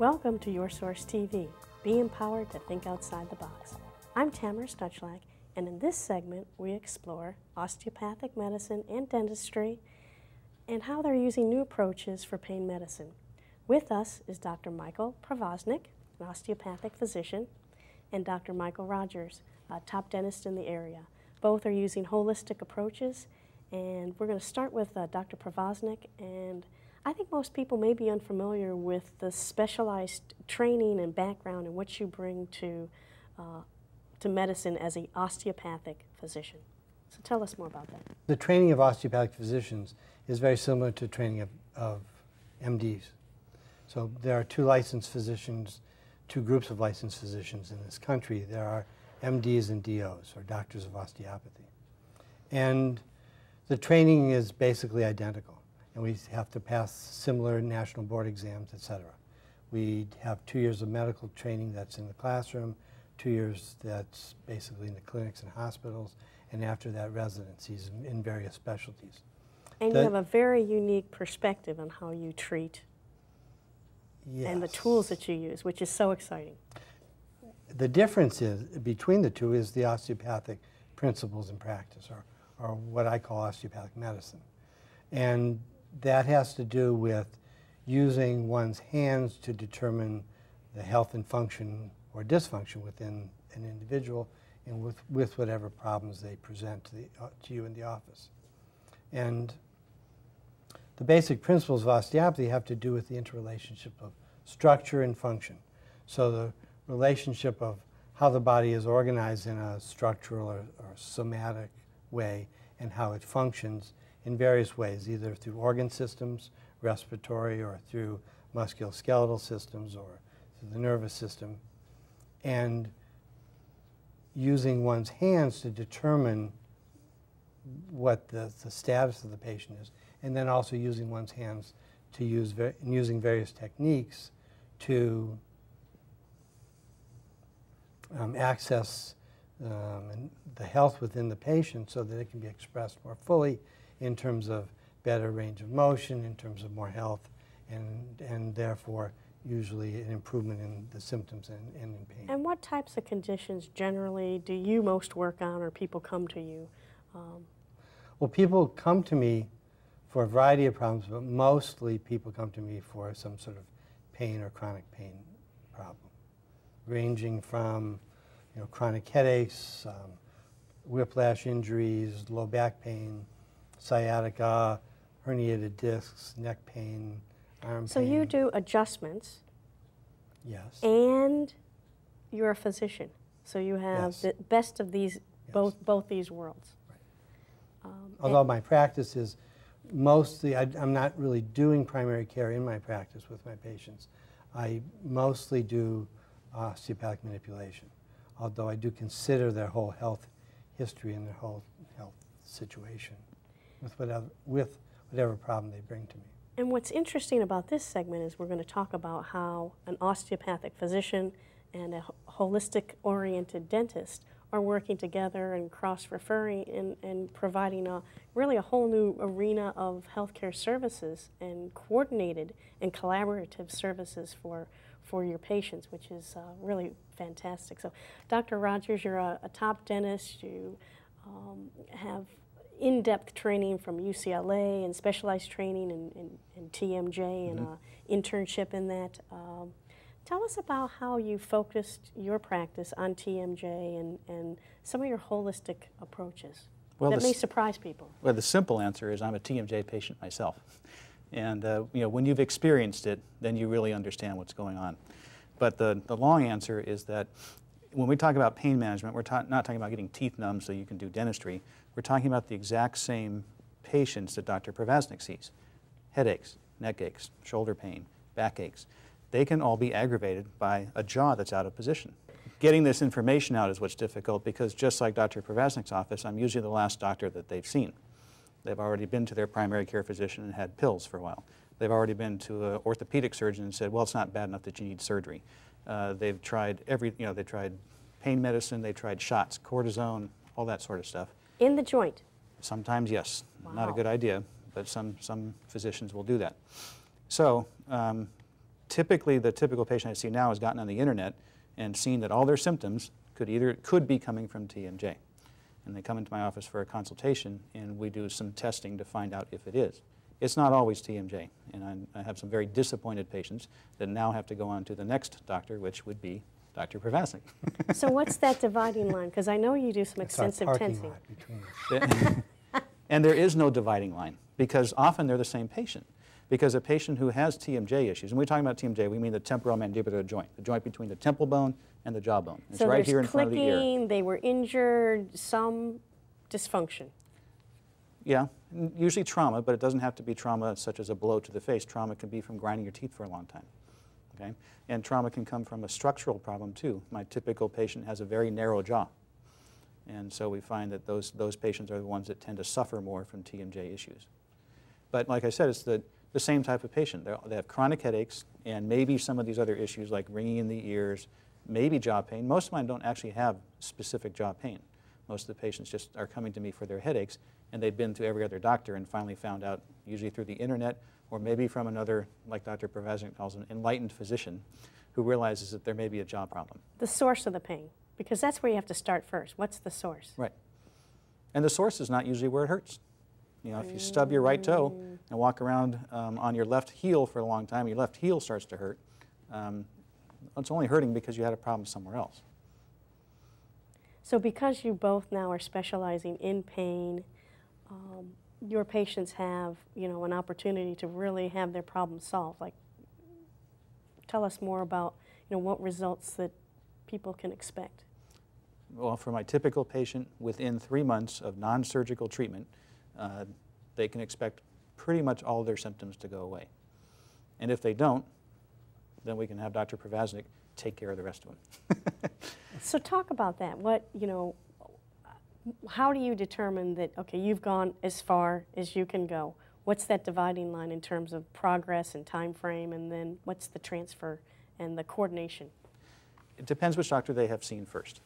Welcome to Your Source TV. Be empowered to think outside the box. I'm Tamara Stuchlak, and in this segment we explore osteopathic medicine and dentistry and how they're using new approaches for pain medicine. With us is Dr. Michael Pravosnik, an osteopathic physician, and Dr. Michael Rogers, a top dentist in the area. Both are using holistic approaches, and we're going to start with Dr. Pravosnik. And I think most people may be unfamiliar with the specialized training and background in which you bring to medicine as an osteopathic physician. So tell us more about that. The training of osteopathic physicians is very similar to training of MDs. So there are two groups of licensed physicians in this country. There are MDs and DOs, or doctors of osteopathy. And the training is basically identical. And we have to pass similar national board exams, etc. We have 2 years of medical training that's in the classroom, 2 years that's basically in the clinics and hospitals, and after that residencies in various specialties. And you have a very unique perspective on how you treat and the tools that you use, which is so exciting. The difference between the two is the osteopathic principles in practice, or what I call osteopathic medicine. And that has to do with using one's hands to determine the health and function or dysfunction within an individual and with whatever problems they present to you in the office. And the basic principles of osteopathy have to do with the interrelationship of structure and function. So the relationship of how the body is organized in a structural or somatic way and how it functions in various ways, either through organ systems, respiratory, or through musculoskeletal systems, or through the nervous system, and using one's hands to determine what the status of the patient is, and then also using one's hands to using various techniques to access the health within the patient so that it can be expressed more fully in terms of better range of motion, in terms of more health, and therefore usually an improvement in the symptoms and in pain. And what types of conditions generally do you most work on, or people come to you? Well, people come to me for a variety of problems, but mostly people come to me for some sort of pain or chronic pain problem, ranging from chronic headaches, whiplash injuries, low back pain, sciatica, herniated discs, neck pain, arm pain. So you do adjustments. Yes. And you're a physician. So you have the best of these, both these worlds. Right. Although my practice is mostly, I'm not really doing primary care in my practice with my patients. I mostly do osteopathic manipulation, although I do consider their whole health history and their whole health situation with whatever problem they bring to me. And what's interesting about this segment is we're going to talk about how an osteopathic physician and a holistic-oriented dentist are working together and cross-referring and providing really a whole new arena of healthcare services and coordinated and collaborative services for your patients, which is really fantastic. So, Dr. Rogers, you're a top dentist. You have in-depth training from UCLA and specialized training in TMJ and an internship in that. Tell us about how you focused your practice on TMJ and some of your holistic approaches that may surprise people. Well, the simple answer is I'm a TMJ patient myself. And when you've experienced it, then you really understand what's going on. But the long answer is that when we talk about pain management, we're not talking about getting teeth numb so you can do dentistry. We're talking about the exact same patients that Dr. Pravosnik sees. Headaches, neck aches, shoulder pain, back aches. They can all be aggravated by a jaw that's out of position. Getting this information out is what's difficult because just like Dr. Pravosnik's office, I'm usually the last doctor that they've seen. They've already been to their primary care physician and had pills for a while. They've already been to an orthopedic surgeon and said, well, it's not bad enough that you need surgery. They've tried they tried pain medicine, they tried shots, cortisone, all that sort of stuff. In the joint? Sometimes, yes. Wow. Not a good idea, but some physicians will do that. So Typically, the typical patient I see now has gotten on the internet and seen that all their symptoms could be coming from TMJ. And they come into my office for a consultation, and we do some testing to find out if it is. It's not always TMJ, and I have some very disappointed patients that now have to go on to the next doctor, which would be Dr. Pravasnik. So what's that dividing line? Because I know you do some It's our extensive parking tensing. lot between us. And there is no dividing line, because often they're the same patient. Because a patient who has TMJ issues, and we're talking about TMJ, we mean the temporomandibular joint, the joint between the temple bone and the jawbone. It's So right there's here in front of the ear. clicking, they were injured, some dysfunction. Yeah, usually trauma, but it doesn't have to be trauma such as a blow to the face. Trauma can be from grinding your teeth for a long time. Okay? And trauma can come from a structural problem too. My typical patient has a very narrow jaw. And so we find that those patients are the ones that tend to suffer more from TMJ issues. But like I said, it's the same type of patient. They have chronic headaches and maybe some of these other issues like ringing in the ears, maybe jaw pain. Most of mine don't actually have specific jaw pain. Most of the patients just are coming to me for their headaches, and they've been to every other doctor and finally found out, usually through the internet or maybe from another, like Dr. Pravasnik calls an enlightened physician, who realizes that there may be a jaw problem. The source of the pain, because that's where you have to start first. What's the source? Right. And the source is not usually where it hurts. You know, if you stub your right toe and walk around on your left heel for a long time, your left heel starts to hurt. It's only hurting because you had a problem somewhere else. So because you both now are specializing in pain, your patients have, you know, an opportunity to really have their problems solved. Like, tell us more about, you know, what results that people can expect. Well, for my typical patient, within 3 months of non-surgical treatment, they can expect pretty much all their symptoms to go away. And if they don't, then we can have Dr. Pravasnik take care of the rest of them. So talk about that. What, you know, how do you determine that, okay, you've gone as far as you can go? What's that dividing line in terms of progress and time frame, and then what's the transfer and the coordination? It depends which doctor they have seen first.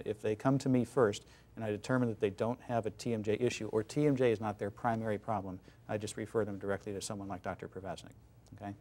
If they come to me first and I determine that they don't have a TMJ issue or TMJ is not their primary problem, I just refer them directly to someone like Dr. Pravasnik. Okay?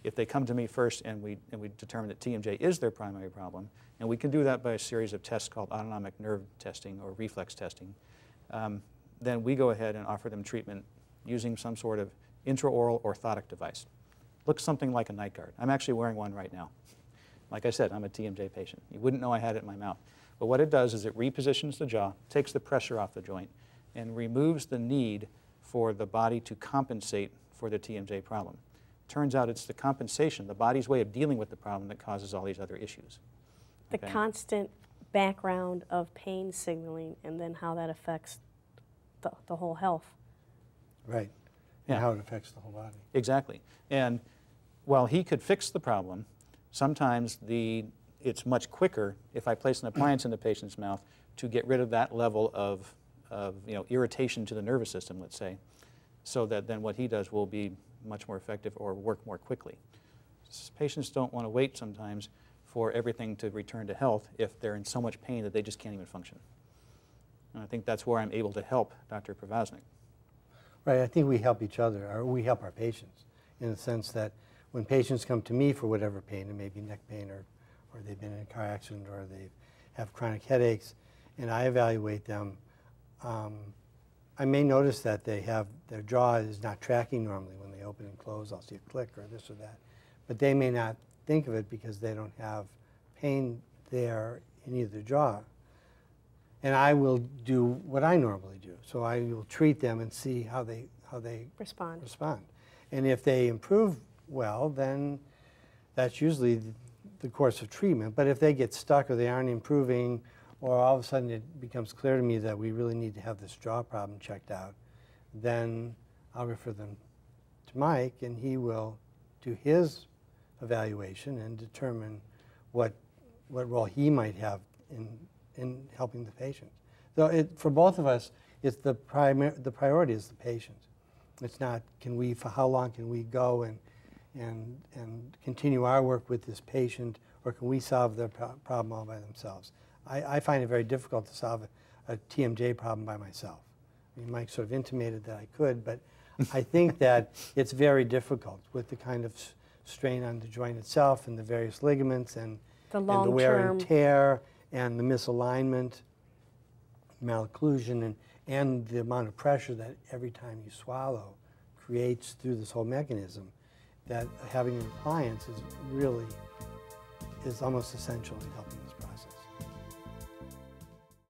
If they come to me first and we determine that TMJ is their primary problem, and we can do that by a series of tests called autonomic nerve testing or reflex testing, then we go ahead and offer them treatment using some sort of intraoral orthotic device. Looks something like a night guard. I'm actually wearing one right now. Like I said, I'm a TMJ patient. You wouldn't know I had it in my mouth. But what it does is it repositions the jaw, takes the pressure off the joint, and removes the need for the body to compensate for the TMJ problem. Turns out it's the compensation, the body's way of dealing with the problem, that causes all these other issues. The constant background of pain signaling and then how that affects the whole health. Right. Yeah. And how it affects the whole body. Exactly. And while he could fix the problem, sometimes it's much quicker if I place an appliance in the patient's mouth to get rid of that level of you know, irritation to the nervous system, let's say, so that then what he does will be much more effective or work more quickly. Patients don't want to wait sometimes for everything to return to health if they're in so much pain that they just can't even function. And I think that's where I'm able to help Dr. Pravasnik. Right, I think we help each other, or we help our patients, in the sense that when patients come to me for whatever pain, it may be neck pain, or they've been in a car accident, or they have chronic headaches, and I evaluate them, I may notice that their jaw is not tracking normally when they open and close. I'll see a click or this or that. But they may not think of it because they don't have pain there in either jaw. And I will do what I normally do. So I will treat them and see how they respond. And if they improve well, then that's usually the course of treatment. But if they get stuck or they aren't improving, or all of a sudden it becomes clear to me that we really need to have this jaw problem checked out, then I'll refer them to Mike, and he will do his evaluation and determine what role he might have in helping the patient. So for both of us, it's the priority is the patient. It's not how long can we go and continue our work with this patient, or can we solve their problem all by themselves? I find it very difficult to solve a TMJ problem by myself. I mean, Mike sort of intimated that I could, but I think that it's very difficult with the kind of strain on the joint itself and the various ligaments and The and the wear and long-term. tear and the misalignment, malocclusion, and the amount of pressure that every time you swallow creates through this whole mechanism, that having an appliance is almost essential in helping this.